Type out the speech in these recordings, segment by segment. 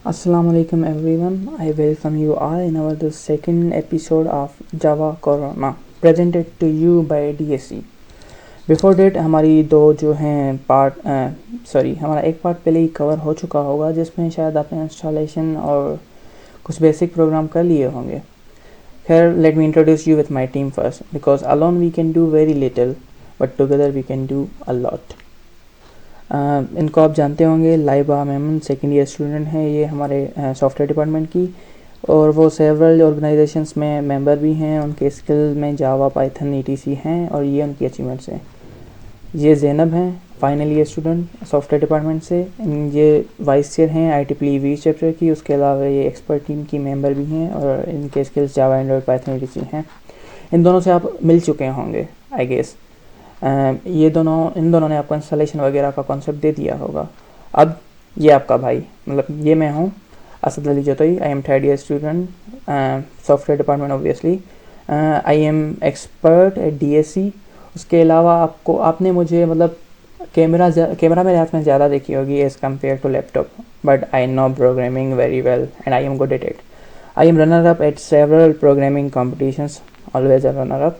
Assalamu alaikum everyone. I welcome you all in our the second episode of Java Corona presented to you by DSC. Before that हमारी दो जो हैं हमारा एक part पहले ही cover हो चुका होगा जिसमें शायद आपने इंस्टॉलेशन और कुछ बेसिक प्रोग्राम कर लिए होंगे. Here let me introduce you with my team first because alone we can do very little but together we can do a lot. इनको आप जानते होंगे. Laiba Memon second year student हैं. ये हमारे सॉफ्टवेयर डिपार्टमेंट की और वो सेवरल ऑर्गेनाइजेशंस में मेंबर भी हैं. उनके स्किल में जावा पाइथन ईटीसी हैं और ये उनकी अचीवमेंट्स हैं. ये ज़ैनब हैं, final year student software department से. ये वाइस चेयर हैं IEEE चैप्टर की. उसके अलावा ये एक्सपर्ट टीम की मेंबर भी हैं और इनके स्किल्स जावा एंड्रॉयड पाइथन ईटीसी हैं. इन दोनों से आप मिल चुके होंगे आई गेस. इन दोनों ने आपको इंस्टॉलेशन वगैरह का कॉन्सेप्ट दे दिया होगा. अब ये आपका भाई, मतलब ये मैं हूँ असद अली जोतई. I am third year student software department obviously. I am expert at DSC. उसके अलावा आपने मुझे मतलब कैमरा मेरे हाथ में ज़्यादा देखी होगी as compared to laptop, but I know programming very well and I am good at it. I am runner up at several programming competitions, always a runner up.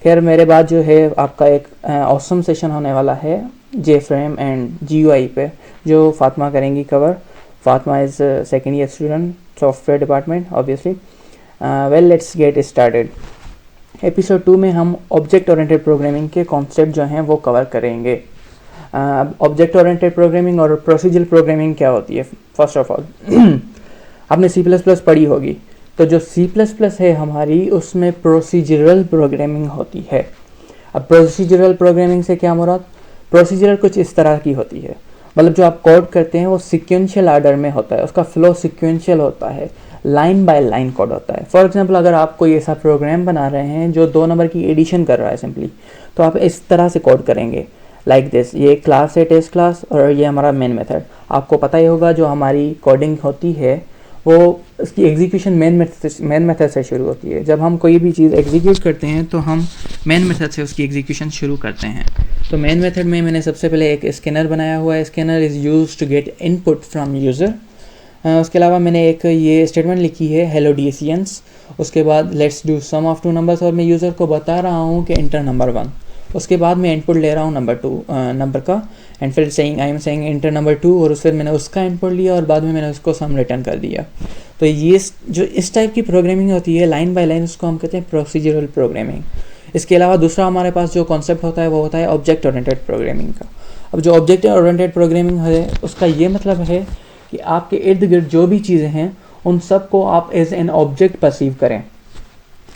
खैर मेरे बाद जो है आपका एक ऑसम सेशन होने वाला है JFrame एंड GUI पे, जो फातिमा करेंगी cover. Fatima is second year student software department obviously. Well let's get started. Episode 2 में हम ऑब्जेक्ट ओरिएंटेड प्रोग्रामिंग के कॉन्सेप्ट जो हैं वो कवर करेंगे. ऑब्जेक्ट ओरिएंटेड प्रोग्रामिंग और प्रोसीजरल प्रोग्रामिंग क्या होती है? फर्स्ट ऑफ ऑल आपने C++ पढ़ी होगी. तो जो C++ है हमारी, उसमें प्रोसीजरल प्रोग्रामिंग होती है. अब प्रोसीजरल प्रोग्रामिंग से क्या मुराद? प्रोसीजरल कुछ इस तरह की होती है, मतलब जो आप कोड करते हैं वो सिक्वेंशियल आर्डर में होता है, उसका फ्लो सिक्वेंशियल होता है, लाइन बाय लाइन कोड होता है. फॉर एग्जांपल अगर आप कोई ऐसा प्रोग्राम बना रहे हैं जो 2 नंबर की एडिशन कर रहा है सिंपली, तो आप इस तरह से कोड करेंगे लाइक दिस. ये क्लास है टेस्ट क्लास और ये हमारा मेन मेथड. आपको पता ही होगा जो हमारी कोडिंग होती है वो उसकी एग्जीक्यूशन मेन मेथड से शुरू होती है. जब हम कोई भी चीज़ एग्जीक्यूट करते हैं तो हम मेन मेथड से उसकी एग्जीक्यूशन शुरू करते हैं. तो मेन मेथड में मैंने सबसे पहले एक स्कैनर बनाया हुआ है. Scanner is use to get input from user. उसके अलावा मैंने एक ये स्टेटमेंट लिखी है हेलो DSCians. उसके बाद let's do some of 2 numbers और मैं यूज़र को बता रहा हूँ कि इंटर नंबर 1. उसके बाद मैं इनपुट ले रहा हूँ नंबर का एंड फिर I am saying inter number 2 और फिर मैंने उसका इनपुट लिया और बाद में मैंने उसको सम रिटर्न कर दिया. तो ये जो इस टाइप की प्रोग्रामिंग होती है लाइन बाय लाइन, उसको हम कहते हैं प्रोसीजरल प्रोग्रामिंग. इसके अलावा दूसरा हमारे पास जो कॉन्सेप्ट होता है वो होता है ऑब्जेक्ट ओरिएंटेड प्रोग्रामिंग का. अब जो ऑब्जेक्ट ओरिएंटेड प्रोग्रामिंग है उसका ये मतलब है कि आपके इर्द गिर्द जो भी चीज़ें हैं उन सब को आप एज एन ऑब्जेक्ट परसीव करें.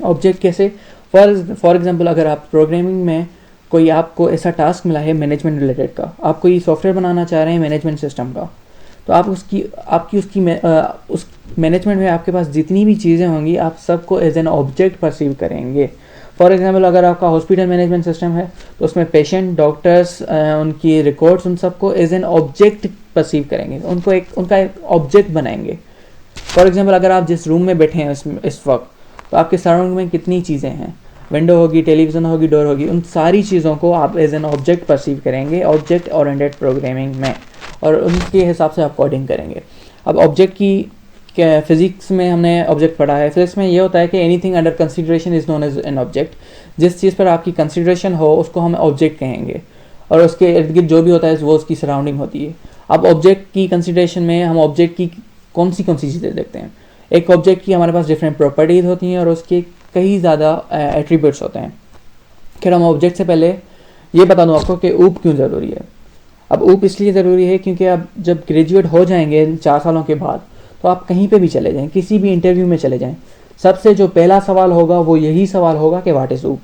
ऑब्जेक्ट कैसे? फॉर एग्जांपल अगर आप प्रोग्रामिंग में कोई आपको ऐसा टास्क मिला है मैनेजमेंट रिलेटेड का, आप कोई सॉफ्टवेयर बनाना चाह रहे हैं मैनेजमेंट सिस्टम का, तो आप उस मैनेजमेंट में आपके पास जितनी भी चीज़ें होंगी आप सबको एज एन ऑब्जेक्ट परसीव करेंगे. फॉर एग्जांपल अगर आपका हॉस्पिटल मैनेजमेंट सिस्टम है तो उसमें पेशेंट, डॉक्टर्स, उनकी रिकॉर्ड्स, उन सबको एज एन ऑब्जेक्ट परसीव करेंगे, उनका एक ऑब्जेक्ट बनाएंगे. फॉर एग्जांपल अगर आप जिस रूम में बैठे हैं इस वक्त, तो आपके सराउंडिंग में कितनी चीज़ें हैं, विंडो होगी, टेलीविज़न होगी, डोर होगी, उन सारी चीज़ों को आप एज एन ऑब्जेक्ट परसीव करेंगे ऑब्जेक्ट ओरिएंटेड प्रोग्रामिंग में, और उनके हिसाब से आप कोडिंग करेंगे. अब ऑब्जेक्ट की फिज़िक्स में हमने ऑब्जेक्ट पढ़ा है. फिज़िक्स में ये होता है कि anything under consideration is known as an object. जिस चीज़ पर आपकी कंसिडरेशन हो उसको हम ऑब्जेक्ट कहेंगे और उसके इर्द गिर्द जो भी होता है वो उसकी सराउंडिंग होती है. अब ऑब्जेक्ट की कंसिडरेशन में हम ऑब्जेक्ट की कौन सी चीज़ें देखते हैं? एक ऑब्जेक्ट की हमारे पास डिफरेंट प्रॉपर्टीज़ होती हैं और उसके कई ज़्यादा एट्रीब्यूट्स होते हैं. खैर हम ऑब्जेक्ट से पहले ये बता दूँ आपको कि ऊप क्यों ज़रूरी है. अब ऊप इसलिए ज़रूरी है क्योंकि आप जब ग्रेजुएट हो जाएंगे 4 सालों के बाद, तो आप कहीं पे भी चले जाएं, किसी भी इंटरव्यू में चले जाएं, सबसे जो पहला सवाल होगा वो यही सवाल होगा कि व्हाट इज़ ऊप.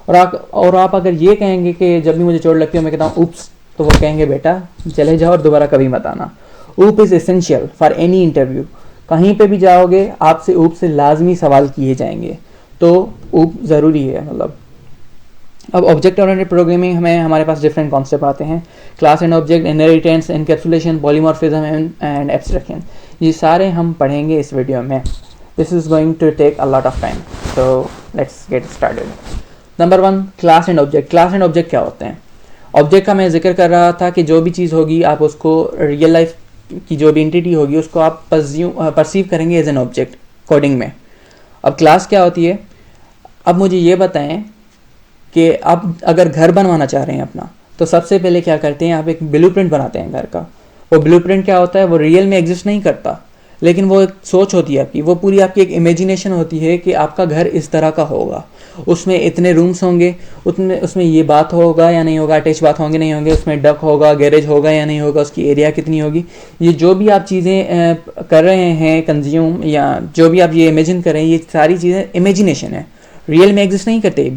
और आप अगर ये कहेंगे कि जब भी मुझे चोट लगती है मैं कहता हूँ ऊप्स, तो वो कहेंगे बेटा चले जाओ और दोबारा कभी मत आना. ऊप is essential for any interview. कहीं पे भी जाओगे आपसे ऊप से लाजमी सवाल किए जाएंगे, तो ऊप ज़रूरी है. मतलब अब ऑब्जेक्ट ओरिएंटेड प्रोग्रामिंग में हमारे पास डिफरेंट कॉन्सेप्ट आते हैं. Class and object, inheritance, encapsulation, polymorphism and abstraction. ये सारे हम पढ़ेंगे इस वीडियो में. This is going to take a lot of time, so let's get started. Number 1, class and object. Class and object क्या होते हैं? ऑब्जेक्ट का मैं जिक्र कर रहा था कि जो भी चीज़ होगी आप उसको रियल लाइफ की जो भी एंटिटी होगी उसको आप परसीव करेंगे एज एन ऑब्जेक्ट कोडिंग में। अब क्लास क्या होती है, अब मुझे ये बताएं कि आप अगर घर बनवाना चाह रहे हैं अपना, तो सबसे पहले क्या करते हैं, आप एक ब्लूप्रिंट बनाते हैं घर का। वो ब्लूप्रिंट क्या होता है, वो रियल में एग्जिस्ट नहीं करता, लेकिन वो एक सोच होती है आपकी, वो पूरी आपकी एक इमेजिनेशन होती है कि आपका घर इस तरह का होगा, उसमें इतने रूम्स होंगे, उतने उसमें ये बात होगा या नहीं होगा, अटैच बात होंगे नहीं होंगे, उसमें डक होगा, गैरेज होगा या नहीं होगा, उसकी एरिया कितनी होगी। ये जो भी आप चीज़ें कर रहे हैं कंज्यूम, या जो भी आप ये इमेजिन कर रहे हैं, ये सारी चीज़ें इमेजिनेशन है, रियल में एग्जिस्ट नहीं करते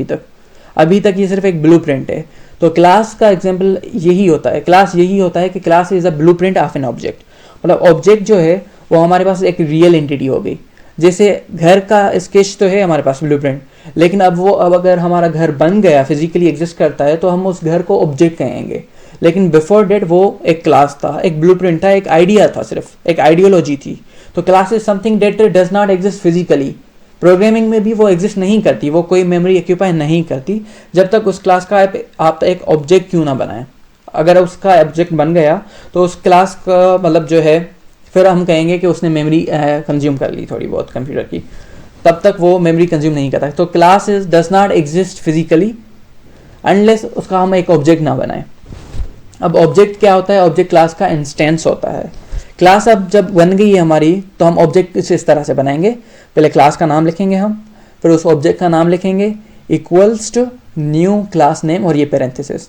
अभी तक ये सिर्फ एक ब्लूप्रिंट है। तो क्लास का एग्जांपल यही होता है, क्लास यही होता है कि class is a blueprint of an object. मतलब ऑब्जेक्ट जो है वो हमारे पास एक रियल एंटिटी हो गई। जैसे घर का स्केच तो है हमारे पास ब्लूप्रिंट, लेकिन अब अगर हमारा घर बन गया, फिजिकली एग्जिस्ट करता है, तो हम उस घर को ऑब्जेक्ट कहेंगे। लेकिन बिफोर डेट वो एक क्लास था, एक ब्लूप्रिंट था, एक आइडिया था, सिर्फ एक आइडियोलॉजी थी। तो class is something date does not exist physically. Programming में भी वो एग्जिस्ट नहीं करती, वो कोई मेमोरी एक्यूपाई नहीं करती जब तक उस क्लास का आप एक ऑब्जेक्ट क्यों ना बनाएं। अगर उसका ऑब्जेक्ट बन गया तो उस क्लास का मतलब जो है, फिर हम कहेंगे कि उसने मेमोरी कंज्यूम कर ली थोड़ी बहुत कंप्यूटर की, तब तक वो मेमोरी कंज्यूम नहीं करता। तो class is does not exist physically unless उसका हम एक ऑब्जेक्ट ना बनाएं। अब ऑब्जेक्ट क्या होता है, ऑब्जेक्ट क्लास का इंस्टेंस होता है। क्लास अब जब बन गई है हमारी, तो हम ऑब्जेक्ट इस तरह से बनाएंगे, पहले क्लास का नाम लिखेंगे हम, फिर उस ऑब्जेक्ट का नाम लिखेंगे equals to new class name और ये पैरेंथेसिस।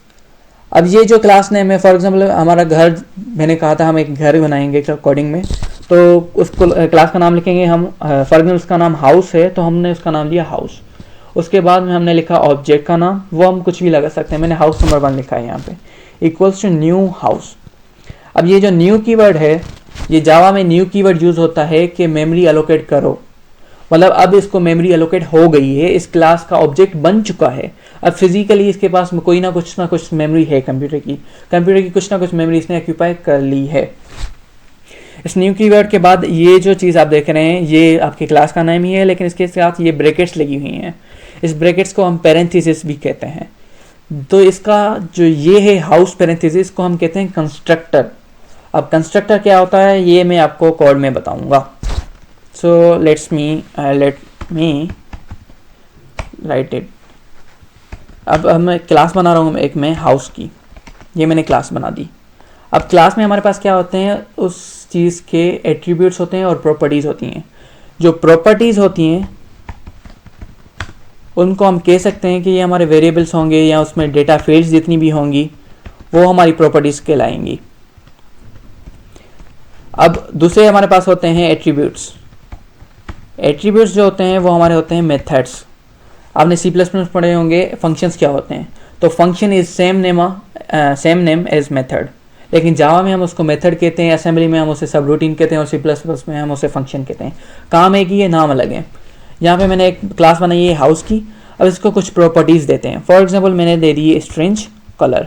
अब ये जो क्लास नेम है, फॉर एग्जांपल हमारा घर, मैंने कहा था हम एक घर बनाएंगे कोडिंग में, तो उसको क्लास का नाम लिखेंगे हम, फॉर एग्जाम्पल उसका नाम हाउस है तो हमने उसका नाम दिया हाउस। उसके बाद में हमने लिखा ऑब्जेक्ट का नाम, वो हम कुछ भी लगा सकते हैं, मैंने हाउस नंबर 1 लिखा है यहाँ पे, इक्वल्स टू न्यू हाउस। अब ये जो न्यू कीवर्ड है, ये जावा में न्यू कीवर्ड यूज होता है कि मेमोरी एलोकेट करो, मतलब अब इसको मेमोरी एलोकेट हो गई है, इस क्लास का ऑब्जेक्ट बन चुका है। अब फिजिकली इसके पास कोई ना कुछ मेमोरी है, कंप्यूटर की कुछ ना कुछ मेमोरी इसने ऑक्यूपाई कर ली है। इस न्यू कीवर्ड के बाद ये जो चीज़ आप देख रहे हैं, ये आपकी क्लास का नाम ही है, लेकिन इसके साथ ये ब्रैकेट्स लगी हुई हैं। इस ब्रैकेट्स को हम पैरेंथेसिस भी कहते हैं। तो इसका जो ये है हाउस पैरेंथेसिस को हम कहते हैं कंस्ट्रक्टर। अब कंस्ट्रक्टर क्या होता है ये मैं आपको कोड में बताऊंगा। So let me right it. अब मैं क्लास बना रहा हूँ एक मैं हाउस की, ये मैंने क्लास बना दी। अब क्लास में हमारे पास क्या होते हैं, उस चीज़ के एट्रीब्यूट्स होते हैं और प्रॉपर्टीज़ होती हैं। जो प्रॉपर्टीज़ होती हैं उनको हम कह सकते हैं कि ये हमारे वेरिएबल्स होंगे, या उसमें डेटा फील्ड्स जितनी भी होंगी वो हमारी प्रॉपर्टीज़ कहलाएंगी। अब दूसरे हमारे पास होते हैं एट्रीब्यूट्स। एट्रीब्यूट्स जो होते हैं वो हमारे होते हैं मेथड्स। आपने C++ पढ़े होंगे फंक्शंस क्या होते हैं, तो function is same name as method, लेकिन जावा में हम उसको मेथड कहते हैं, असेंबली में हम उसे सब रूटीन कहते हैं, और C++ में हम उसे फंक्शन कहते हैं। काम एक ही है, नाम अलग है। यहाँ पे मैंने एक क्लास बनाई है हाउस की। अब इसको कुछ प्रॉपर्टीज़ देते हैं। फॉर एग्जांपल मैंने दे दी स्ट्रिंग कलर।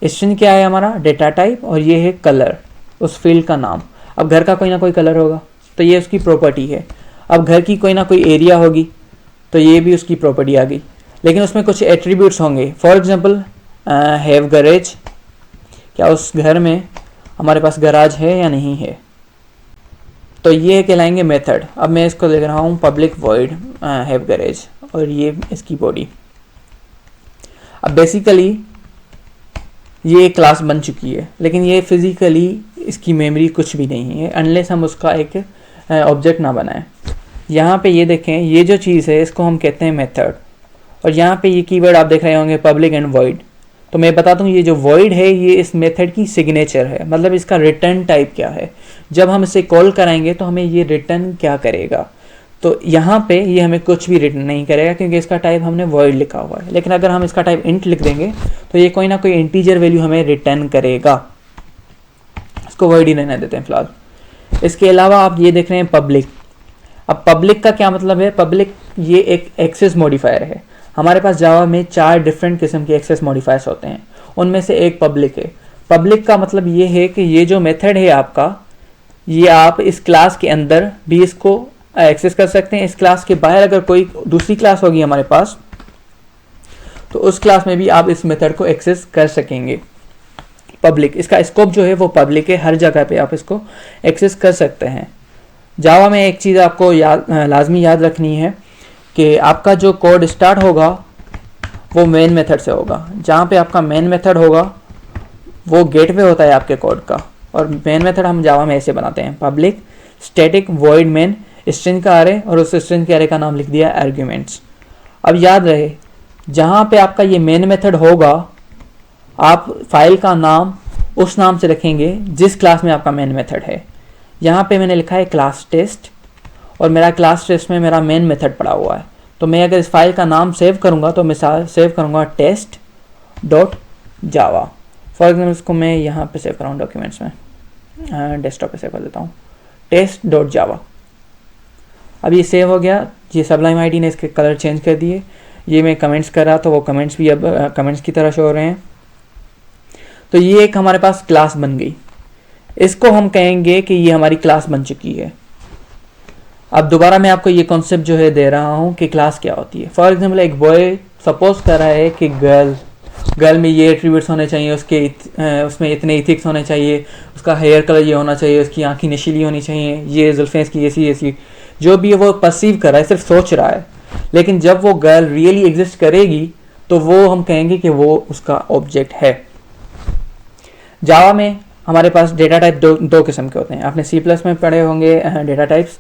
स्ट्रिंग क्या है हमारा, डेटा टाइप, और ये है कलर, उस फील्ड का नाम। अब घर का कोई ना कोई कलर होगा तो ये उसकी प्रॉपर्टी है। अब घर की कोई ना कोई एरिया होगी तो ये भी उसकी प्रॉपर्टी आ गई, लेकिन उसमें कुछ एट्रीब्यूट्स होंगे। फॉर एग्जांपल हैव गैरेज, क्या उस घर में हमारे पास गराज है या नहीं है, तो ये कहलाएंगे मेथड। अब मैं इसको लिख रहा हूँ पब्लिक वॉइड हैव गैरेज, और ये इसकी बॉडी। अब बेसिकली ये क्लास बन चुकी है, लेकिन ये फिजिकली इसकी मेमोरी कुछ भी नहीं है अनलेस हम उसका एक ऑब्जेक्ट ना बनाएं। यहाँ पे ये देखें, ये जो चीज़ है इसको हम कहते हैं मेथड, और यहाँ पे ये कीवर्ड आप देख रहे होंगे पब्लिक एंड वॉइड। तो मैं बता दूँ, ये जो वॉइड है ये इस मेथड की सिग्नेचर है, मतलब इसका रिटर्न टाइप क्या है। जब हम इसे कॉल कराएंगे तो हमें ये रिटर्न क्या करेगा, तो यहाँ पे ये हमें कुछ भी रिटर्न नहीं करेगा क्योंकि इसका टाइप हमने वॉइड लिखा हुआ है। लेकिन अगर हम इसका टाइप इंट लिख देंगे तो ये कोई ना कोई इंटीजर वैल्यू हमें रिटर्न करेगा। इसको वॉइड ही रहने देते हैं फिलहाल। इसके अलावा आप ये देख रहे हैं पब्लिक। अब पब्लिक का क्या मतलब है, पब्लिक ये एक एक्सेस मॉडिफायर है। हमारे पास जावा में 4 डिफरेंट किस्म के एक्सेस मॉडिफायर्स होते हैं, उनमें से एक पब्लिक है। पब्लिक का मतलब ये है कि ये जो मेथड है आपका, ये आप इस क्लास के अंदर भी इसको एक्सेस कर सकते हैं। इस क्लास के बाहर अगर कोई दूसरी क्लास होगी हमारे पास, तो उस क्लास में भी आप इस मेथड को एक्सेस कर सकेंगे। पब्लिक, इसका स्कोप जो है वो पब्लिक है, हर जगह पे आप इसको एक्सेस कर सकते हैं। जावा में एक चीज़ आपको लाजमी याद रखनी है कि आपका जो कोड स्टार्ट होगा वो मेन मेथड से होगा। जहाँ पे आपका मेन मेथड होगा वो गेटवे होता है आपके कोड का, और मेन मेथड हम जावा में ऐसे बनाते हैं, public static void main, string का अरे और उस स्ट्रिंग के अरे का नाम लिख दिया आर्ग्यूमेंट्स। अब याद रहे जहाँ पे आपका ये मेन मेथड होगा आप फाइल का नाम उस नाम से रखेंगे जिस क्लास में आपका मेन मेथड है। यहाँ पे मैंने लिखा है क्लास टेस्ट और मेरा क्लास टेस्ट में मेरा मेन मेथड पड़ा हुआ है, तो मैं अगर इस फाइल का नाम सेव करूँगा तो मैं सेव करूँगा test dot Java. For example इसको मैं यहाँ पे सेव कराऊँ डॉक्यूमेंट्स में, डेस्कटॉप पे सेव कर देता हूँ, टेस्ट डॉट जावा। अब ये सेव हो गया। ये सबलाइम आईडी ने इसके कलर चेंज कर दिए। ये मैं कमेंट्स कर रहा तो वो कमेंट्स भी अब कमेंट्स की तरह शो हो रहे हैं। तो ये एक हमारे पास क्लास बन गई। इसको हम कहेंगे कि ये हमारी क्लास बन चुकी है। अब दोबारा मैं आपको ये कॉन्सेप्ट जो है दे रहा हूँ कि क्लास क्या होती है। फॉर एग्जाम्पल एक बॉय सपोज कर रहा है कि गर्ल में ये एट्रीब्यूट्स होने चाहिए, उसमें इतने इथिक्स होने चाहिए, उसका हेयर कलर ये होना चाहिए, उसकी आँखें नशीली होनी चाहिए, ये जुल्फ़ें इसकी ऐसी ऐसी, जो भी है वो परसीव कर रहा है, सिर्फ सोच रहा है। लेकिन जब वो गर्ल रियली एग्जिस्ट करेगी तो वो हम कहेंगे कि वो उसका ऑब्जेक्ट है। जावा में हमारे पास डेटा टाइप दो किस्म के होते हैं। आपने सी प्लस में पढ़े होंगे डेटा टाइप्स,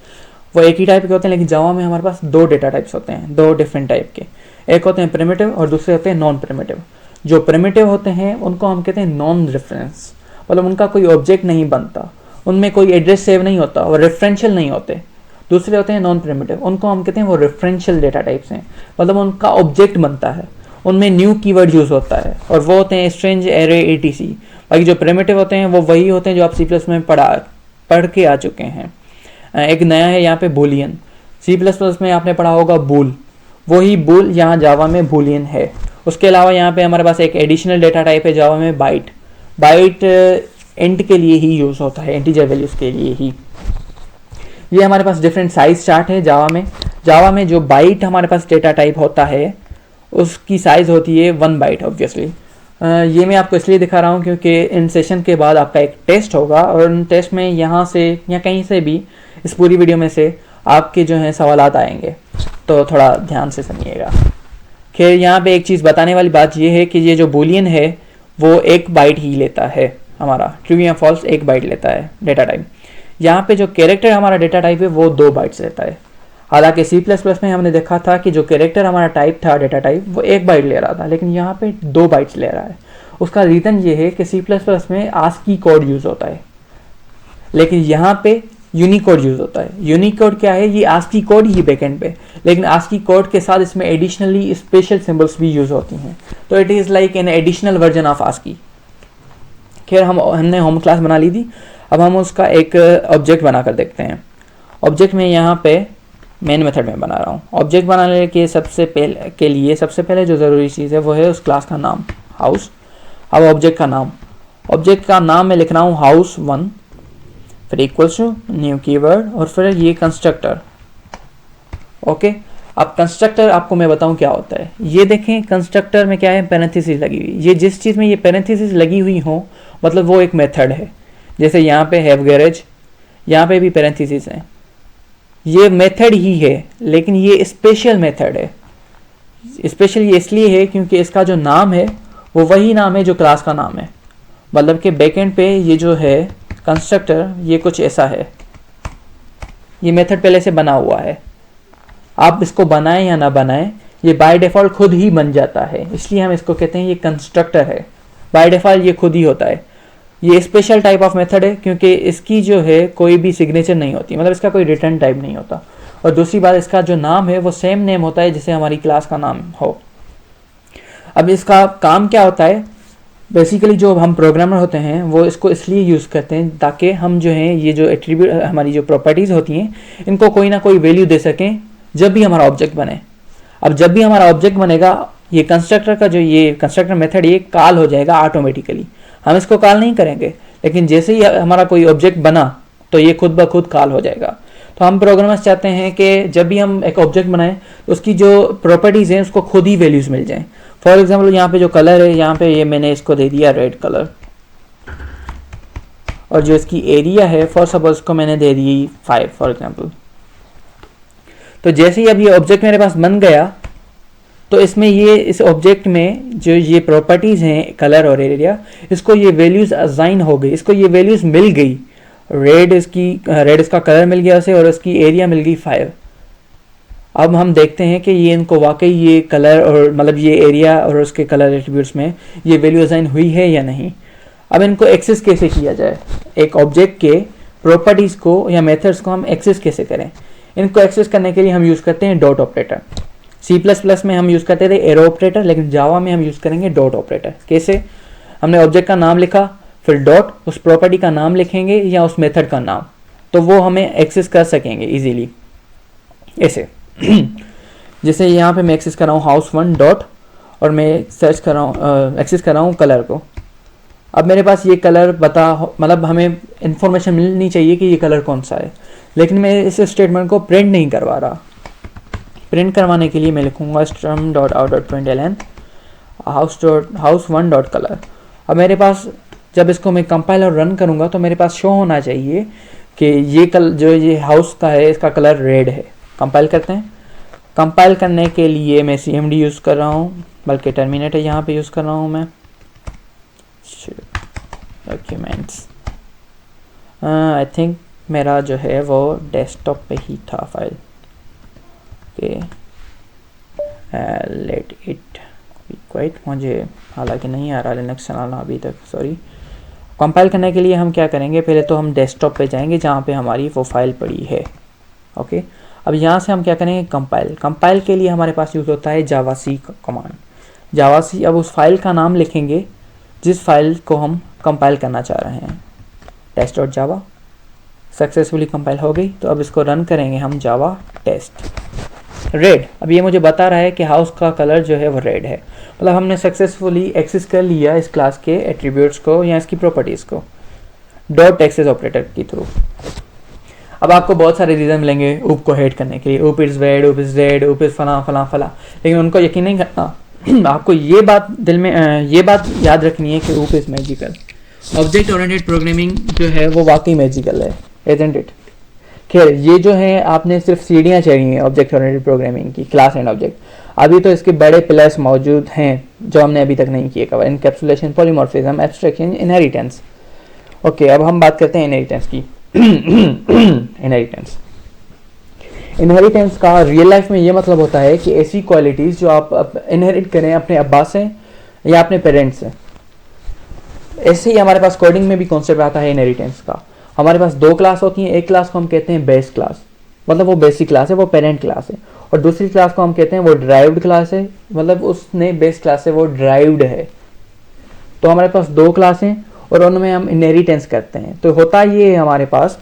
वो एक ही टाइप के होते हैं, लेकिन जावा में हमारे पास दो डेटा टाइप्स होते हैं, दो डिफरेंट टाइप के। एक होते हैं प्रिमिटिव और दूसरे होते हैं नॉन प्रिमिटिव। जो प्रिमिटिव होते हैं उनको हम कहते हैं नॉन रेफरेंस, मतलब उनका कोई ऑब्जेक्ट नहीं बनता, उनमें कोई एड्रेस सेव नहीं होता और रेफरेंशियल नहीं होते। दूसरे होते हैं नॉन प्रिमिटिव, उनको हम कहते हैं वो रेफरेंशियल डेटा टाइप्स हैं, मतलब उनका ऑब्जेक्ट बनता है, उनमें न्यू कीवर्ड यूज़ होता है, और वो होते हैं स्ट्रिंग, एरे, एटीसी। बाकी जो प्रिमिटिव होते हैं वो वही होते हैं जो आप सी प्लस में पढ़ के आ चुके हैं। एक नया है यहाँ पे बूलियन, सी प्लस प्लस में आपने पढ़ा होगा बूल, वही बूल यहाँ जावा में बूलियन है। उसके अलावा यहाँ पे हमारे पास एक एडिशनल डेटा टाइप है जावा में बाइट। बाइट इंट के लिए ही यूज़ होता है, इंटीजर वैल्यूज़ के लिए ही। ये हमारे पास डिफरेंट साइज चार्ट है जावा में। जावा में जो बाइट हमारे पास डेटा टाइप होता है उसकी साइज़ होती है 1 बाइट ऑब्वियसली। ये मैं आपको इसलिए दिखा रहा हूँ क्योंकि इन सेशन के बाद आपका एक टेस्ट होगा और उन टेस्ट में यहाँ से या कहीं से भी इस पूरी वीडियो में से आपके जो हैं सवालात आएंगे, तो थोड़ा ध्यान से सुनिएगा। खैर यहाँ पे एक चीज़ बताने वाली बात ये है कि ये जो बूलियन है वो 1 बाइट ही लेता है, हमारा ट्रू या फॉल्स 1 बाइट लेता है डेटा टाइप। यहाँ पे जो कैरेक्टर हमारा डेटा टाइप है वो 2 बाइट्स लेता है। हालांकि सी प्लस प्लस में हमने देखा था कि जो कैरेक्टर हमारा टाइप था डेटा टाइप वो 1 बाइट ले रहा था, लेकिन यहाँ पे 2 बाइट्स ले रहा है। उसका रीज़न ये है कि सी प्लस प्लस में आस्की कोड यूज़ होता है, लेकिन यहाँ पे यूनिकोड यूज़ होता है। यूनिकोड क्या है? ये आस्की कोड ही बैकएंड पे, लेकिन आस्की कोड के साथ इसमें एडिशनली स्पेशल सिंबल्स भी यूज़ होती हैं, तो it is like an additional version of ASCII. खैर हमने होम क्लास बना ली थी, अब हम उसका एक ऑब्जेक्ट बनाकर देखते हैं। ऑब्जेक्ट में यहाँ पे मेन मेथड में बना रहा हूँ। ऑब्जेक्ट बनाने के सबसे पहले जो ज़रूरी चीज़ है वो है उस क्लास का नाम, हाउस। अब ऑब्जेक्ट का नाम मैं लिख रहा हूँ house1, फिर इक्वल्स टू न्यू कीवर्ड और फिर ये कंस्ट्रक्टर। ओके, अब कंस्ट्रक्टर आपको मैं बताऊँ क्या होता है। ये देखें कंस्ट्रक्टर में क्या है, पैरेंथेसिस लगी हुई। ये जिस चीज़ में ये पैरेंथेसिस लगी हुई हो मतलब वो एक मेथड है। जैसे यहाँ पे हैव गैरेज, यहाँ पे भी पैरेंथेसिस है, ये मेथड ही है, लेकिन ये स्पेशल मेथड है। स्पेशल ये इसलिए है क्योंकि इसका जो नाम है वो वही नाम है जो क्लास का नाम है। मतलब कि बैकएंड पे ये जो है कंस्ट्रक्टर ये कुछ ऐसा है, ये मेथड पहले से बना हुआ है। आप इसको बनाएं या ना बनाएं ये बाय डिफ़ॉल्ट खुद ही बन जाता है, इसलिए हम इसको कहते हैं ये कंस्ट्रक्टर है। बाय डिफ़ॉल्ट ये खुद ही होता है। ये स्पेशल टाइप ऑफ मेथड है क्योंकि इसकी जो है कोई भी सिग्नेचर नहीं होती, मतलब इसका कोई रिटर्न टाइप नहीं होता। और दूसरी बात, इसका जो नाम है वो सेम नेम होता है जैसे हमारी क्लास का नाम हो। अब इसका काम क्या होता है, बेसिकली जो हम प्रोग्रामर होते हैं वो इसको इसलिए यूज़ करते हैं ताकि हम जो है ये जो एट्रीब्यूट हमारी जो प्रॉपर्टीज़ होती हैं इनको कोई ना कोई वैल्यू दे सकें जब भी हमारा ऑब्जेक्ट बने। अब जब भी हमारा ऑब्जेक्ट बनेगा ये कंस्ट्रक्टर का जो ये कंस्ट्रक्टर मेथड ये कॉल हो जाएगा ऑटोमेटिकली। हम इसको कॉल नहीं करेंगे, लेकिन जैसे ही हमारा कोई ऑब्जेक्ट बना तो ये खुद ब खुद कॉल हो जाएगा। तो हम प्रोग्रामर्स चाहते हैं कि जब भी हम एक ऑब्जेक्ट बनाएं तो उसकी जो प्रॉपर्टीज़ हैं उसको खुद ही वैल्यूज़ मिल जाएं। फॉर एग्जांपल यहाँ पे जो कलर है, यहाँ पे ये मैंने इसको दे दिया रेड कलर। और जो इसकी एरिया है फॉर सपोज को मैंने दे दी 5 फॉर एग्जांपल। तो जैसे ही अब ये ऑब्जेक्ट मेरे पास बन गया तो इसमें ये इस ऑब्जेक्ट में जो ये प्रॉपर्टीज़ हैं कलर और एरिया, इसको ये वैल्यूज़ असाइन हो गई, इसको ये वैल्यूज़ मिल गई। रेड इसका कलर मिल गया उसे और इसकी एरिया मिल गई 5। अब हम देखते हैं कि ये इनको वाकई ये कलर और मतलब ये एरिया और उसके कलर एट्रीब्यूट्स में ये वैल्यू असाइन हुई है या नहीं। अब इनको एक्सेस कैसे किया जाए, एक ऑब्जेक्ट के प्रॉपर्टीज़ को या मेथड्स को हम एक्सेस कैसे करें। इनको एक्सेस करने के लिए हम यूज़ करते हैं डॉट ऑपरेटर। C++ में हम यूज़ करते थे एरो ऑपरेटर, लेकिन जावा में हम यूज़ करेंगे डॉट ऑपरेटर। कैसे, हमने ऑब्जेक्ट का नाम लिखा, फिर डॉट उस प्रॉपर्टी का नाम लिखेंगे या उस मेथड का नाम, तो वो हमें एक्सेस कर सकेंगे इजीली। ऐसे जैसे यहाँ पे मैं एक्सेस कर रहा हूँ हाउस1 डॉट और मैं सर्च कर रहा हूँ एक्सेस कर रहा हूँ कलर को। अब मेरे पास ये कलर मतलब हमें इंफॉर्मेशन मिलनी चाहिए कि ये कलर कौन सा है, लेकिन मैं इस स्टेटमेंट को प्रिंट नहीं करवा रहा। प्रिंट करवाने के लिए मैं लिखूँगा strum.out.println house1.color। अब मेरे पास जब इसको मैं कंपाइल और रन करूँगा तो मेरे पास शो होना चाहिए कि ये हाउस का है इसका कलर रेड है। कंपाइल करते हैं। कंपाइल करने के लिए मैं cmd यूज़ कर रहा हूँ, बल्कि टर्मिनेटर यहाँ पे यूज़ कर रहा हूँ मैं। डॉक्यूमेंट्स आई थिंक मेरा जो है वो डेस्कटॉप पे ही था फाइल के। लेट इट बी क्वाइट, मुझे हालांकि नहीं आ रहा लिनक्स चलाना अभी तक, सॉरी। कंपाइल करने के लिए हम क्या करेंगे, पहले तो हम डेस्कटॉप पे जाएंगे जहाँ पे हमारी वो फाइल पड़ी है। ओके, अब यहाँ से हम क्या करेंगे, कंपाइल के लिए हमारे पास यूज़ होता है जावासी कमांड। जावासी, अब उस फाइल का नाम लिखेंगे जिस फाइल को हम कंपाइल करना चाह रहे हैं। test.java सक्सेसफुली कंपाइल हो गई। तो अब इसको रन करेंगे हम जावा टेस्ट। रेड, अब ये मुझे बता रहा है कि हाउस का कलर जो है वो रेड है, मतलब हमने सक्सेसफुली एक्सेस कर लिया इस क्लास के एट्रीब्यूट्स को या इसकी प्रॉपर्टीज़ को डॉट एक्सेस ऑपरेटर के थ्रू। अब आपको बहुत सारे रीज़न मिलेंगे ऊप को हेट करने के लिए, ऊप इज़ रेड, ऊप इज़ रेड, ऊप इज़ फला फला फला, लेकिन उनको यकीन नहीं करना। आपको ये बात ये बात याद रखनी है कि ऊप is magical. Object oriented programming जो है वो वाकई मैजिकल है, इज़न्ट इट। खैर, ये जो है आपने सिर्फ सीढ़ियाँ चढ़ी हैं ऑब्जेक्ट ओरिएंटेड प्रोग्रामिंग की, क्लास एंड ऑब्जेक्ट। अभी तो इसके बड़े पिलर्स मौजूद हैं जो हमने अभी तक नहीं किए cover, encapsulation, polymorphism, abstraction, inheritance. Okay, अब हम बात करते हैं इनहेरिटेंस की। इनहेरिटेंस का रियल लाइफ में ये मतलब होता है कि ऐसी क्वालिटीज़ जो आप इनहेरिट करें अपने अब्बा से या अपने पेरेंट्स से। ऐसे ही हमारे पास कोडिंग में भी कॉन्सेप्ट आता है इनहेरिटेंस का। हमारे पास दो क्लास होती हैं, एक क्लास को हम कहते हैं बेस क्लास, मतलब वो बेसिक क्लास है, वो पेरेंट क्लास है, और दूसरी क्लास को हम कहते हैं वो ड्राइव्ड क्लास है, मतलब उसने बेस क्लास से वो ड्राइव्ड है। तो हमारे पास दो क्लास हैं और उनमें हम इनहेरिटेंस करते हैं। तो होता ये है हमारे पास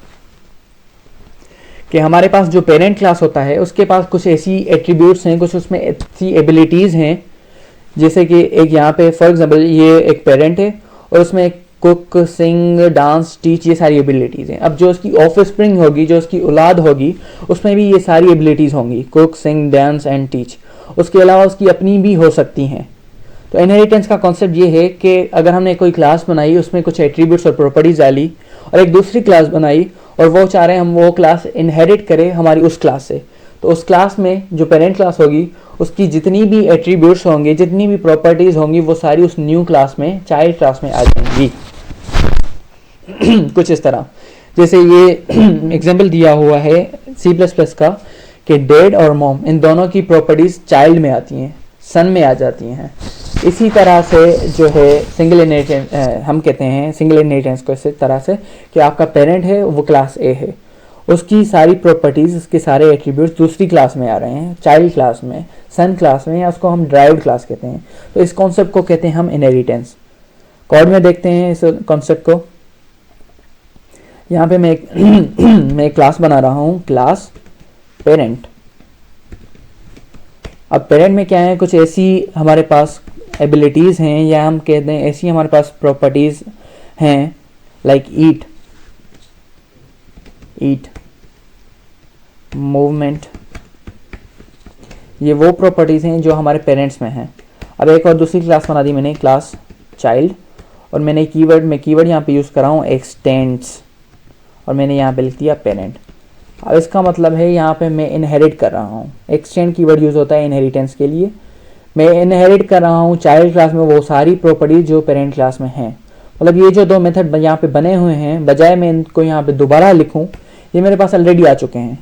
कि हमारे पास जो पेरेंट क्लास होता है उसके पास कुछ ऐसी एट्रीब्यूट्स हैं, कुछ उसमें ऐसी एबिलिटीज़ हैं, जैसे कि एक यहाँ पे फॉर एग्जांपल ये एक पेरेंट है और उसमें कुक, सिंग, डांस, टीच, ये सारी एबिलिटीज़ हैं। अब जो उसकी ऑफस्प्रिंग होगी, जो उसकी औलाद होगी, उसमें भी ये सारी एबिलिटीज़ होंगी, cook, sing, dance and teach. उसके अलावा उसकी अपनी भी हो सकती हैं। तो इनहेरिटेंस का कॉन्सेप्ट ये है कि अगर हमने कोई क्लास बनाई, उसमें कुछ एट्रीब्यूट्स और प्रॉपर्टीज डाली, और एक दूसरी क्लास बनाई और वो चाह रहे हैं हम वो क्लास इनहेरिट करें हमारी उस क्लास से, तो उस क्लास में जो पेरेंट क्लास होगी उसकी जितनी भी एट्रीब्यूट्स होंगे, जितनी भी प्रॉपर्टीज़ होंगी, वो सारी उस न्यू क्लास में, चाइल्ड क्लास में आ जाएंगी। कुछ इस तरह, जैसे ये एग्जाम्पल दिया हुआ है C++ का कि डैड और मॉम, इन दोनों की प्रॉपर्टीज़ चाइल्ड में आती हैं, सन में आ जाती हैं। इसी तरह से जो है सिंगल इनहेरिटेंस, हम कहते हैं सिंगल इनहेरिटेंस को इस तरह से कि आपका पेरेंट है वो क्लास ए है, उसकी सारी प्रॉपर्टीज़, उसके सारे एट्रीब्यूट्स दूसरी क्लास में आ रहे हैं, चाइल्ड क्लास में, सन क्लास में, या उसको हम ड्राइव्ड क्लास कहते हैं। तो इस कॉन्सेप्ट को कहते हैं हम इनहेरिटेंस। कोड में देखते हैं इस कॉन्सेप्ट को। यहाँ पे मैं एक क्लास बना रहा हूँ, क्लास पेरेंट। अब पेरेंट में क्या है, कुछ ऐसी हमारे पास एबिलिटीज़ हैं, या हम कहते हैं ऐसी हमारे पास प्रॉपर्टीज़ हैं, लाइक ईट, मूवमेंट, ये वो प्रॉपर्टीज़ हैं जो हमारे पेरेंट्स में हैं। अब एक और दूसरी क्लास बना दी मैंने, क्लास चाइल्ड, और मैंने कीवर्ड यहाँ पे यूज़ कर रहा हूँ एक्सटेंड्स, और मैंने यहाँ पे लिख दिया पेरेंट। अब इसका मतलब है यहाँ पे मैं इनहेरिट कर रहा हूँ। एक्सटेंड कीवर्ड यूज़ होता है इनहेरिटेंस के लिए। मैं इनहेरिट कर रहा हूँ चाइल्ड क्लास में वो सारी प्रॉपर्टीज जो पेरेंट क्लास में हैं। मतलब ये जो दो मेथड यहाँ पे बने हुए हैं, बजाय मैं इनको यहाँ पे दोबारा लिखूँ, ये मेरे पास ऑलरेडी आ चुके हैं।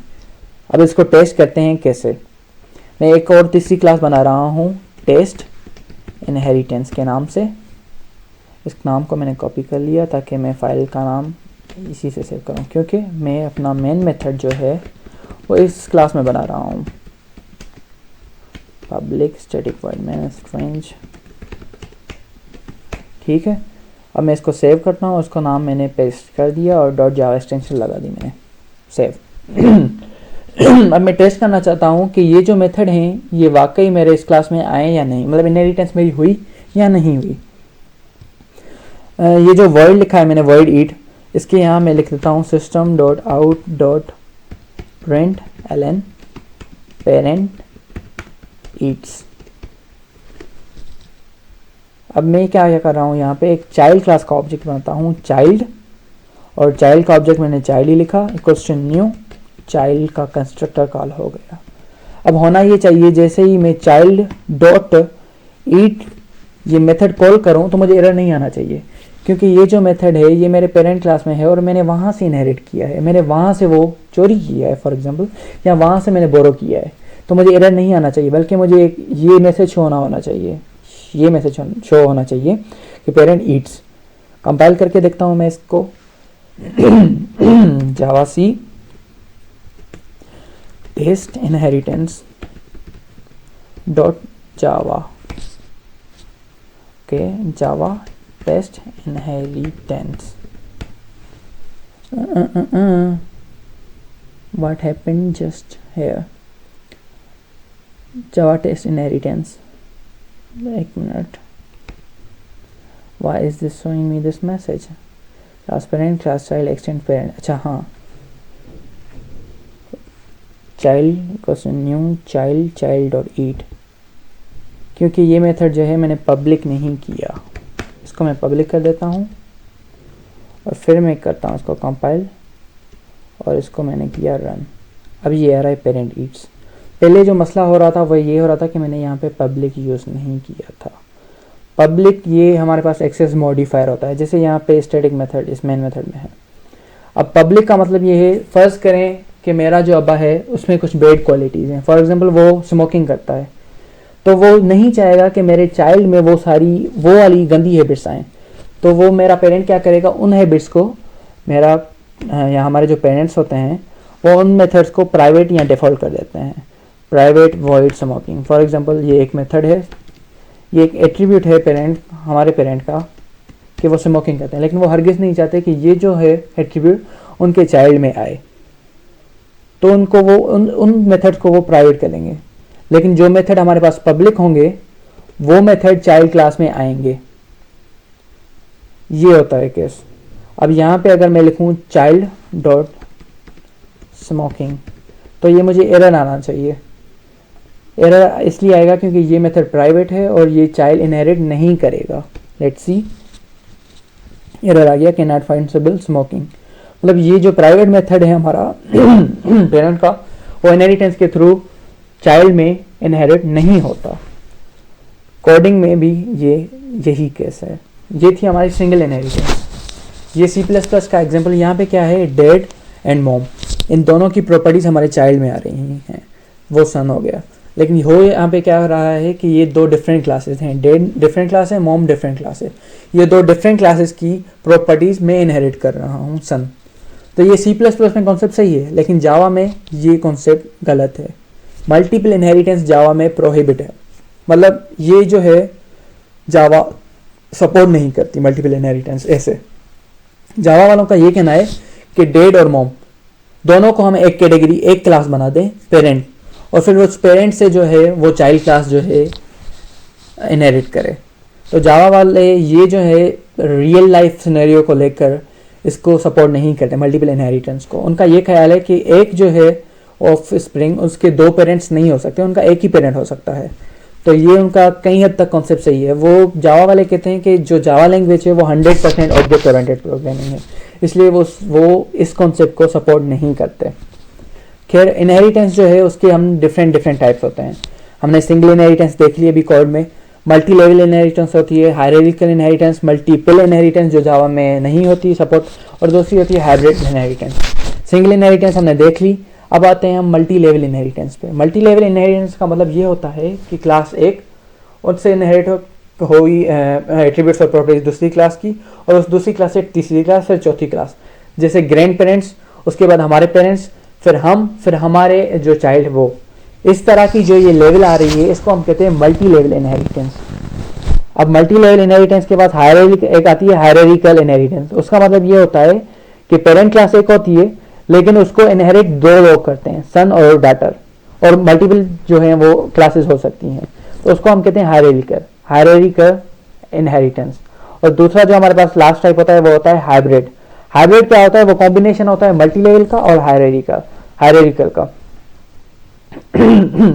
अब इसको टेस्ट करते हैं कैसे। मैं एक और तीसरी क्लास बना रहा हूँ टेस्ट इनहेरिटेंस के नाम से। इस नाम को मैंने कॉपी कर लिया ताकि मैं फाइल का नाम इसी से सेव करूँ, क्योंकि मैं अपना मेन मेथड जो है वो इस क्लास में बना रहा हूँ। Public static void main string, ठीक है। अब मैं इसको सेव करता हूँ, उसका नाम मैंने पेस्ट कर दिया और डॉट जावा एक्सटेंशन लगा दी मैंने, सेव। अब मैं टेस्ट करना चाहता हूँ कि ये जो मेथड हैं ये वाकई मेरे इस क्लास में आए या नहीं, मतलब इनहेरिटेंस मेरी हुई या नहीं हुई। ये जो वॉइड लिखा है मैंने वॉइड ईट, इसके यहाँ मैं लिख देता हूँ system dot out dot print L N parent eats. अब मैं क्या कर रहा हूँ, यहाँ पे एक चाइल्ड क्लास का ऑब्जेक्ट बनाता हूँ चाइल्ड, और चाइल्ड का ऑब्जेक्ट मैंने चाइल्ड ही लिखा, इक्वल्स टू न्यू चाइल्ड का कंस्ट्रक्टर कॉल हो गया। अब होना ये चाहिए जैसे ही मैं चाइल्ड डॉट ईट ये मेथड कॉल करूँ तो मुझे एरर नहीं आना चाहिए, क्योंकि ये जो मेथड है ये मेरे पेरेंट क्लास में है और मैंने वहाँ से इनहेरिट किया है, मैंने वहाँ से वो चोरी किया है फॉर एग्जांपल, या वहाँ से मैंने बोरो किया है। तो मुझे एरर नहीं आना चाहिए, बल्कि मुझे एक ये मैसेज शो होना चाहिए, ये मैसेज शो होना चाहिए कि पेरेंट ईट्स। कंपाइल करके देखता हूँ मैं इसको। Java C test inheritance dot Java, okay, Java test inheritance. What happened just here? Java test inheritance. एक minute, why is this showing me this message? Class parent, class child, extend parent. अच्छा हाँ, child equals new child child dot eat, क्योंकि ये method जो है मैंने public नहीं किया। इसको मैं पब्लिक कर देता हूँ और फिर मैं करता हूँ इसको कंपाइल और इसको मैंने किया रन। अब ये आ रहा है पेरेंट ईट्स। पहले जो मसला हो रहा था वो ये हो रहा था कि मैंने यहाँ पे पब्लिक यूज़ नहीं किया था। पब्लिक ये हमारे पास एक्सेस मॉडिफायर होता है, जैसे यहाँ पे स्टैटिक मेथड इस मेन मेथड में है। अब पब्लिक का मतलब ये है, फ़र्ज़ करें कि मेरा जो अब्बा है उसमें कुछ बैड क्वालिटीज़ हैं, फॉर एग्जांपल वो स्मोकिंग करता है, तो वो नहीं चाहेगा कि मेरे चाइल्ड में वो वाली गंदी हैबिट्स आएँ। तो वो मेरा पेरेंट क्या करेगा, उन हैबिट्स को मेरा या हमारे जो पेरेंट्स होते हैं वो उन मेथड्स को प्राइवेट या डिफ़ॉल्ट कर देते हैं। Private void smoking for example ये एक मेथड है, ये एक एट्रीब्यूट है हमारे पेरेंट का कि वो स्मोकिंग करते हैं, लेकिन वो हरगिज़ नहीं चाहते कि ये जो है एट्रीब्यूट उनके चाइल्ड में आए, तो उनको वो उन मेथड्स को वो प्राइवेट करेंगे। लेकिन जो मेथड हमारे पास पब्लिक होंगे वो मेथड चाइल्ड क्लास में आएंगे। ये होता है केस। अब यहाँ पे अगर मैं लिखूँ चाइल्ड डॉट स्मोकिंग तो ये मुझे एरर आना चाहिए। एरर इसलिए आएगा क्योंकि ये मेथड प्राइवेट है और ये चाइल्ड इनहेरिट नहीं करेगा। लेट्स सी, एरर आ गया, can not find suitable smoking. मतलब ये जो प्राइवेट मेथड है हमारा पेरेंट का, वो इनहेरिटेंस के थ्रू चाइल्ड में इनहेरिट नहीं होता। कोडिंग में भी यही केस है। ये थी हमारी सिंगल इनहेरिटेंस। ये C++ का एग्जांपल यहाँ पे क्या है, डैड एंड मॉम, इन दोनों की प्रॉपर्टीज़ हमारे चाइल्ड में आ रही हैं, वो सन हो गया। लेकिन हो यहाँ पे क्या हो रहा है कि ये दो डिफरेंट क्लासेस हैं, डैड डिफरेंट क्लास है, मॉम डिफरेंट क्लास है। ये दो डिफरेंट क्लासेस की प्रॉपर्टीज़ मैं इनहेरिट कर रहा हूँ सन। तो ये C++ में कॉन्सेप्ट सही है, लेकिन जावा में ये कॉन्सेप्ट गलत है। मल्टीपल इनहेरिटेंस जावा में प्रोहिबिट है, मतलब ये जो है जावा सपोर्ट नहीं करती मल्टीपल इनहेरिटेंस। ऐसे जावा वालों का ये कहना है कि डैड और मॉम दोनों को हम एक कैटेगरी, एक क्लास बना दें पेरेंट, और फिर उस पेरेंट से जो है वो चाइल्ड क्लास जो है इनहेरिट करे। तो जावा वाले ये जो है रियल लाइफ सिनेरियो को लेकर इसको सपोर्ट नहीं करते मल्टीपल इनहेरिटेंस को। उनका ये ख्याल है कि एक जो है ऑफ स्प्रिंग उसके दो पेरेंट्स नहीं हो सकते, उनका एक ही पेरेंट हो सकता है। तो ये उनका कई हद तक कॉन्सेप्ट सही है। वो जावा वाले कहते हैं कि जो जावा लैंग्वेज है वो 100% ऑब्जेक्ट ओरिएंटेड प्रोग्रामिंग है, इसलिए वो इस कॉन्सेप्ट को सपोर्ट नहीं करते। खैर इनहेरिटेंस जो है उसके हम डिफरेंट टाइप्स होते हैं। हमने सिंगल इनहेरिटेंस देख ली अभी कोड में, मल्टी लेवल इनहेरिटेंस होती है, हायरार्किकल इनहेरिटेंस, मल्टीपल इनहेरिटेंस जो जावा में नहीं होती सपोर्ट, और दूसरी होती है हाइब्रिड इनहेरिटेंस। सिंगल इनहेरिटेंस हमने देख ली, अब आते हैं हम मल्टी लेवल इनहेरिटेंस पे। मल्टी लेवल इनहेरिटेंस का मतलब ये होता है कि क्लास एक उससे इनहेरिट हुई एट्रीब्यूट्स और प्रॉपर्टीज दूसरी क्लास की, और उस दूसरी क्लास से तीसरी क्लास, फिर चौथी क्लास, जैसे ग्रैंड पेरेंट्स, उसके बाद हमारे पेरेंट्स, फिर हम, फिर हमारे जो चाइल्ड वो। इस तरह की जो ये लेवल आ रही है इसको हम कहते हैं मल्टी लेवल इनहेरिटेंस। अब मल्टी लेवल इनहेरिटेंस के बाद एक आती है हायरार्किकल इनहेरिटेंस। उसका मतलब ये होता है कि पेरेंट क्लास एक होती है लेकिन उसको इनहेरिट दो लोग करते हैं, सन और डॉटर, और मल्टीपल जो है वो क्लासेस हो सकती हैं, तो उसको हम कहते हैं हायरार्किकल इनहेरिटेंस। और दूसरा जो हमारे पास लास्ट टाइप होता है वो होता है हाइब्रिड। हाइब्रिड क्या होता है? वो कॉम्बिनेशन होता है मल्टी लेवल का और हायरार्किकल का।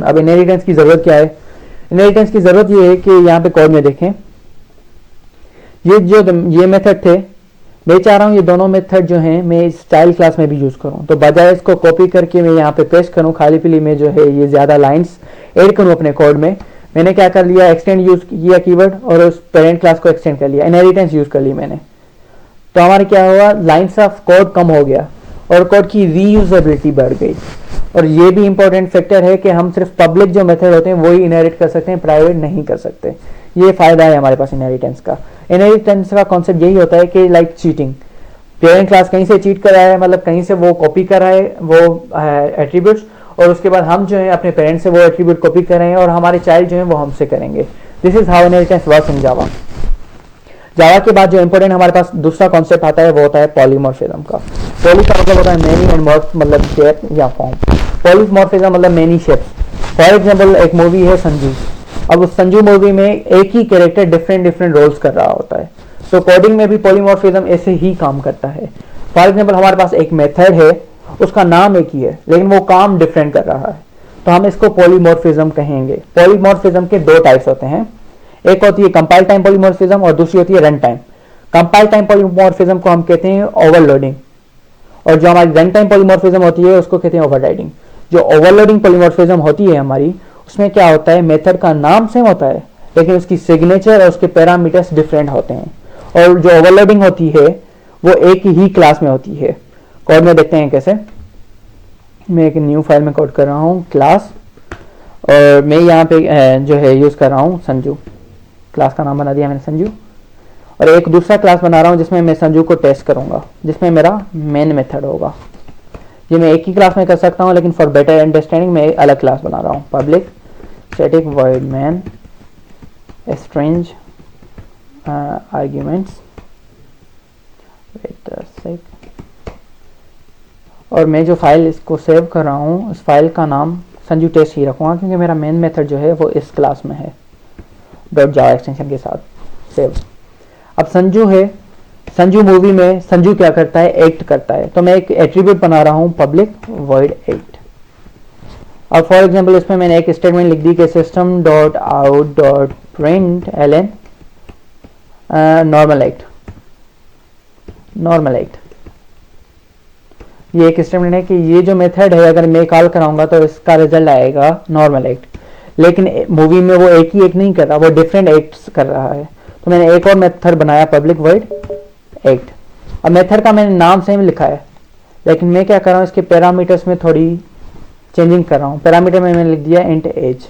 अब इनहेरिटेंस की जरूरत क्या है? इनहेरिटेंस की जरूरत ये है कि यहाँ पे कोड में देखें, ये मेथड थे, मैं चाह रहा हूँ ये दोनों मेथड जो हैं मैं इस चाइल्ड क्लास में भी यूज करूँ, तो बजाय इसको कॉपी करके मैं यहाँ पे पेस्ट करूँ खाली पीली में जो है ये ज्यादा लाइंस ऐड करूँ अपने कोड में, मैंने क्या कर लिया, एक्सटेंड यूज किया कीवर्ड और उस पेरेंट क्लास को एक्सटेंड कर लिया, इनहेरिटेंस यूज कर ली मैंने। तो हमारे क्या हुआ, लाइंस ऑफ कोड कम हो गया और कोड की रीयूजेबिलिटी बढ़ गई। और ये भी इंपॉर्टेंट फैक्टर है कि हम सिर्फ पब्लिक जो मेथड होते हैं वही इनहेरिट कर सकते हैं, प्राइवेट नहीं कर सकते। ये फायदा है हमारे पास इनहेरिटेंस का। इनहेरिटेंस का कॉन्सेप्ट यही होता है कि लाइक चीटिंग, पेरेंट क्लास कहीं से चीट कर रहा है, मतलब कहीं से वो कॉपी कर रहा है वो एट्रीब्यूट्स, और उसके बाद हम जो है अपने पेरेंट्स से वो एट्रीब्यूट कॉपी कर रहे हैं और हमारे चाइल्ड जो है वो हमसे करेंगे। This is how inheritance works in Java. Java के बाद जो इंपॉर्टेंट हमारे पास दूसरा कॉन्सेप्ट आता है वो होता है पॉलीमॉर्फिज्म का। पॉली का मतलब होता है मेनी एंड मॉर्फ मतलब शेप या फॉर्म। पॉलीमॉर्फिज्म मतलब मेनी शेप्स। फॉर एग्जांपल एक मूवी है संजू, अब उस संजू मूवी में एक ही कैरेक्टर डिफरेंट रोल्स कर रहा होता है, तो कोडिंग में भी पॉलीमॉर्फिज्म ऐसे ही काम करता है। फॉर एग्जांपल हमारे पास एक मेथड है, उसका नाम एक ही है लेकिन वो काम डिफरेंट कर रहा है, तो हम इसको पॉलीमॉर्फिज्म कहेंगे। पॉलीमॉर्फिज्म के दो टाइप्स होते हैं, एक होती है कंपाइल टाइम पॉलीमॉर्फिज्म और दूसरी होती है run time. Compile time polymorphism को हम कहते हैं ओवरलोडिंग, और जो हमारी रन टाइम पॉलीमॉर्फिज्म होती है उसको कहते हैं ओवरराइडिंग। जो ओवरलोडिंग पॉलीमॉर्फिज्म होती है हमारी, उसमें क्या होता है, मेथड का नाम सेम होता है लेकिन उसकी सिग्नेचर और उसके पैरामीटर्स डिफरेंट होते हैं। और जो ओवरलोडिंग होती है वो एक ही क्लास में होती है। कोड में देखते हैं कैसे। मैं एक न्यू फाइल में कोड कर रहा हूँ क्लास, और मैं यहाँ पे जो है यूज कर रहा हूँ संजू, क्लास का नाम बना दिया मैंने संजू, और एक दूसरा क्लास बना रहा हूँ जिसमें मैं संजू को टेस्ट करूंगा, जिसमें मेरा मेन मेथड होगा। ये मैं एक ही क्लास में कर सकता हूँ लेकिन फॉर बेटर अंडरस्टैंडिंग मैं अलग क्लास बना रहा हूँ। Public static void main string arguments, wait a sec, और मैं जो फाइल इसको सेव कर रहा हूँ उस फाइल का नाम संजू टेस्ट ही रखूँगा क्योंकि मेरा मेन मेथड जो है वो इस क्लास में है .java एक्सटेंशन के साथ सेव। अब संजू है, संजू मूवी में संजू क्या करता है, एक्ट करता है, तो मैं एक एट्रीब्यूट बना रहा हूँ पब्लिक वॉइड एक्ट। अब फॉर एग्जांपल इसमें मैंने एक स्टेटमेंट लिख दी कि system dot out dot print L N normal act. ये एक स्टेटमेंट है कि ये जो मेथड है अगर मैं कॉल कराऊंगा तो इसका रिजल्ट आएगा नॉर्मल एक्ट, लेकिन मूवी में वो एक ही एक नहीं कर रहा, वो डिफरेंट एक्ट्स कर रहा है। तो मैंने एक और मेथड बनाया पब्लिक वॉइड एक्ट। अब मेथड का मैंने नाम सेम लिखा है लेकिन मैं क्या कर रहा हूँ, इसके पैरामीटर्स में थोड़ी चेंजिंग कर रहा हूँ। पैरामीटर में मैंने लिख दिया इंट एज,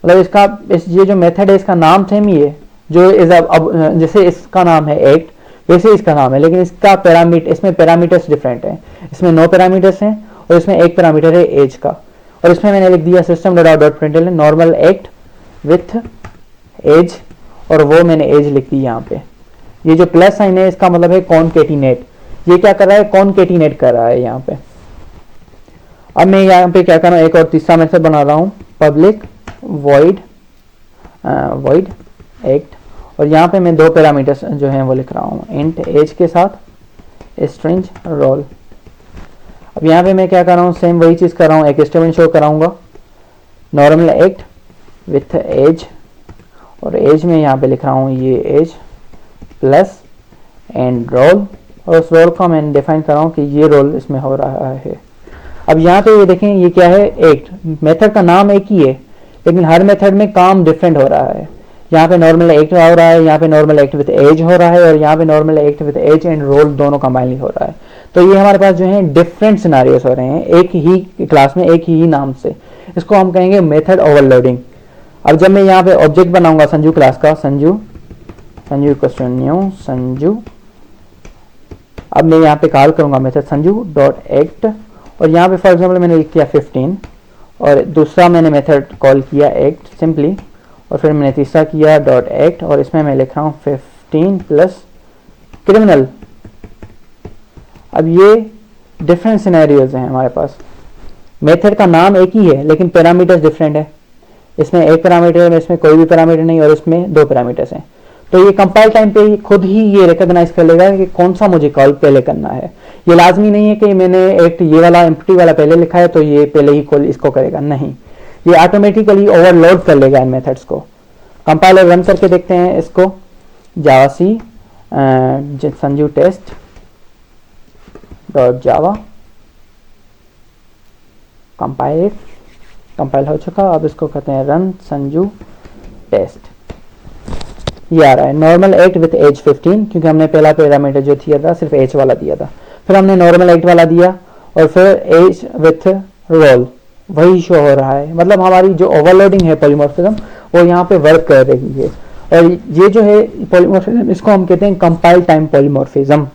मतलब ये जो मेथड है इसका नाम सेम ही है, जो अब जैसे इसका नाम है एक्ट वैसे इसका नाम है, लेकिन इसमें पैरामीटर्स डिफरेंट हैं। इसमें 9 पैरामीटर्स हैं और इसमें एक पैरामीटर है एज का, और इसमें मैंने लिख दिया system dot out dot println normal act with age, और वो मैंने एज लिख दी यहाँ पे। ये जो प्लस साइन है इसका मतलब है कॉनकेटिनेट, ये क्या कर रहा है, कॉनकेटिनेट कर रहा है यहाँ पे। अब मैं यहाँ पे क्या कर रहा हूँ, एक और तीसरा मेथड बना रहा हूँ पब्लिक वॉइड एक्ट, और यहाँ पे मैं 2 पैरामीटर्स जो हैं वो लिख रहा हूँ इंट एज के साथ स्ट्रिंग रोल। अब यहाँ पे मैं क्या कर रहा हूँ, सेम वही चीज़ कर रहा हूँ, एक स्टेटमेंट शो कराऊंगा नॉर्मल एक्ट विथ एज, और एज में यहाँ पे लिख रहा हूँ ये एज प्लस एंड रोल, और उस रोल को मैं डिफाइन कर रहा हूँ कि ये रोल इसमें हो रहा है। अब यहाँ पे ये देखें ये क्या है, एक्ट। मेथड का नाम एक ही है लेकिन हर मेथड में काम डिफरेंट हो रहा है। यहाँ पे नॉर्मल एक्ट हो रहा है, यहाँ पे नॉर्मल एक्ट विद एज हो रहा है, और यहाँ पे normal act with age and role दोनों कंबाइन हो रहा है। तो ये हमारे पास जो है डिफरेंट सिनारियोस हो रहे हैं एक ही क्लास में एक ही नाम से। इसको हम कहेंगे मेथड ओवरलोडिंग। अब जब मैं यहाँ पे ऑब्जेक्ट बनाऊंगा संजू क्लास का, संजू क्वेश्चन न्यू संजू, अब मैं यहाँ पे कॉल करूंगा मेथड संजू डॉट एक्ट, और यहाँ पे फॉर एग्जाम्पल मैंने लिख दिया 15, और दूसरा मैंने मेथड कॉल किया एक्ट सिंपली, और फिर मैंने तीसरा किया डॉट एक्ट, और इसमें मैं लिख रहा हूँ 15 प्लस क्रिमिनल। अब ये डिफरेंट सिनेरियोज हैं हमारे पास। मेथड का नाम एक ही है लेकिन पैरामीटर्स डिफरेंट है। इसमें एक पैरामीटर है, इसमें कोई भी पैरामीटर नहीं, और इसमें दो पैरामीटर्स हैं। तो ये कंपाइल टाइम पे खुद ही ये रिकॉग्नाइज कर लेगा कि कौन सा मुझे कॉल पहले करना है। ये लाजमी नहीं है कि मैंने एक ये वाला एम्प्टी वाला पहले लिखा है तो ये पहले ही कॉल इसको करेगा, नहीं, ये ऑटोमेटिकली ओवरलोड कर लेगा इन मेथड्स को। कंपाइलर रन करके देखते हैं इसको, Java C Sanju test dot Java, compile हो चुका। अब इसको कहते हैं रन संजू टेस्ट। ये आ रहा है नॉर्मल एक्ट विथ एज 15, क्योंकि हमने पहला पैरामीटर जो दिया था सिर्फ एज वाला दिया था, फिर हमने नॉर्मल एक्ट वाला दिया, और फिर एज विथ रोल वही शो हो रहा है। मतलब हमारी जो ओवरलोडिंग है पॉलीमॉर्फिज्म वो यहाँ पे वर्क कर रही है। और ये जो है पॉलीमॉर्फिज्म इसको हम कहते हैं कंपाइल टाइम पॉलीमॉर्फिज्म।